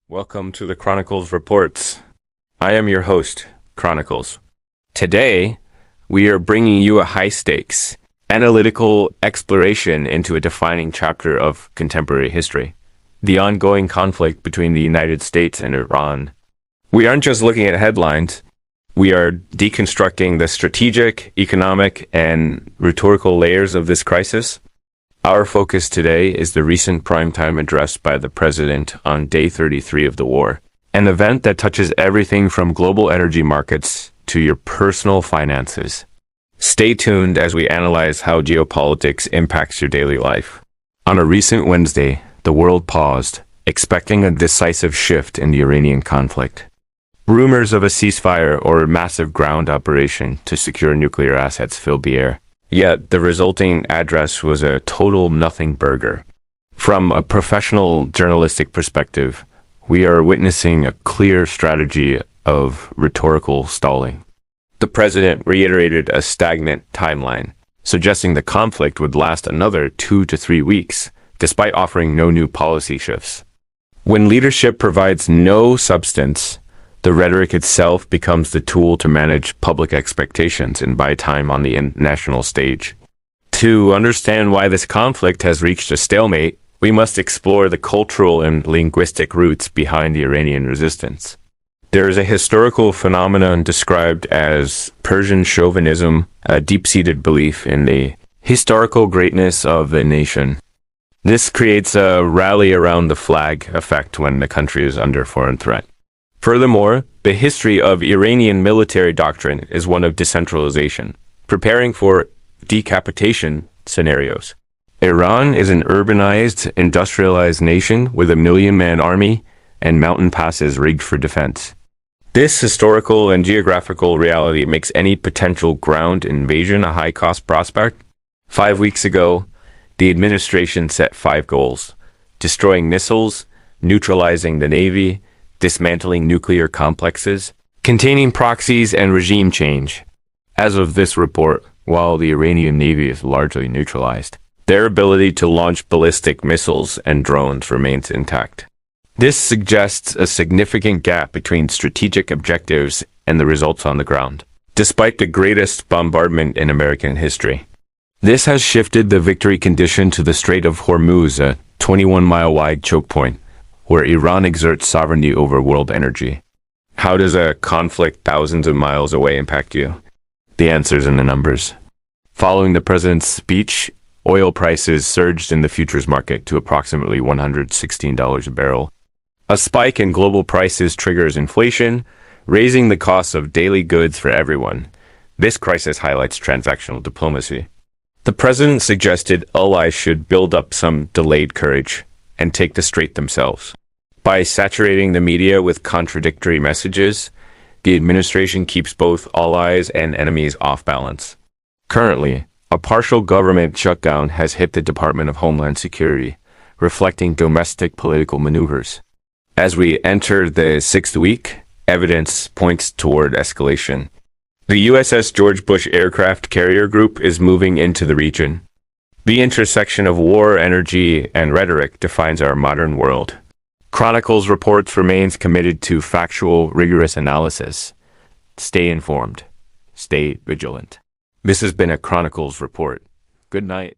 Welcome to the Chronicles Reports. I am your host, Chronicles. Today, we are bringing you a high-stakes, analytical exploration into a defining chapter of contemporary history, the ongoing conflict between the United States and Iran. We aren't just looking at headlines. We are deconstructing the strategic, economic, and rhetorical layers of this crisis. Our focus today is the recent primetime address by the president on day 33 of the war, an event that touches everything from global energy markets to your personal finances. Stay tuned as we analyze how geopolitics impacts your daily life. On a recent Wednesday, the world paused, expecting a decisive shift in the Iranian conflict. Rumors of a ceasefire or a massive ground operation to secure nuclear assets filled the air. Yet, the resulting address was a total nothing burger. From a professional journalistic perspective, we are witnessing a clear strategy of rhetorical stalling. The president reiterated a stagnant timeline, suggesting the conflict would last another 2 to 3 weeks, despite offering no new policy shifts. When leadership provides no substance, the rhetoric itself becomes the tool to manage public expectations and buy time on the international stage. To understand why this conflict has reached a stalemate, we must explore the cultural and linguistic roots behind the Iranian resistance. There is a historical phenomenon described as Persian chauvinism, a deep-seated belief in the historical greatness of a nation. This creates a rally around the flag effect when the country is under foreign threat. Furthermore, the history of Iranian military doctrine is one of decentralization, preparing for decapitation scenarios. Iran is an urbanized, industrialized nation with a 1 million-man army and mountain passes rigged for defense. This historical and geographical reality makes any potential ground invasion a high-cost prospect. 5 weeks ago, the administration set 5 goals: destroying missiles, neutralizing the navy, dismantling nuclear complexes, containing proxies, and regime change. As of this report, while the Iranian Navy is largely neutralized, their ability to launch ballistic missiles and drones remains intact. This suggests a significant gap between strategic objectives and the results on the ground, despite the greatest bombardment in American history. This has shifted the victory condition to the Strait of Hormuz, a 21-mile-wide choke point, where Iran exerts sovereignty over world energy. How does a conflict thousands of miles away impact you? The answer's in the numbers. Following the president's speech, oil prices surged in the futures market to approximately $116 a barrel. A spike in global prices triggers inflation, raising the cost of daily goods for everyone. This crisis highlights transactional diplomacy. The president suggested allies should build up some delayed courage and take the strait themselves. By saturating the media with contradictory messages, the administration keeps both allies and enemies off balance. Currently, a partial government shutdown has hit the Department of Homeland Security, reflecting domestic political maneuvers. As we enter the 6th week, evidence points toward escalation. The USS George Bush Aircraft Carrier Group is moving into the region. The intersection of war, energy, and rhetoric defines our modern world. Chronicles Reports remains committed to factual, rigorous analysis. Stay informed. Stay vigilant. This has been a Chronicles Report. Good night.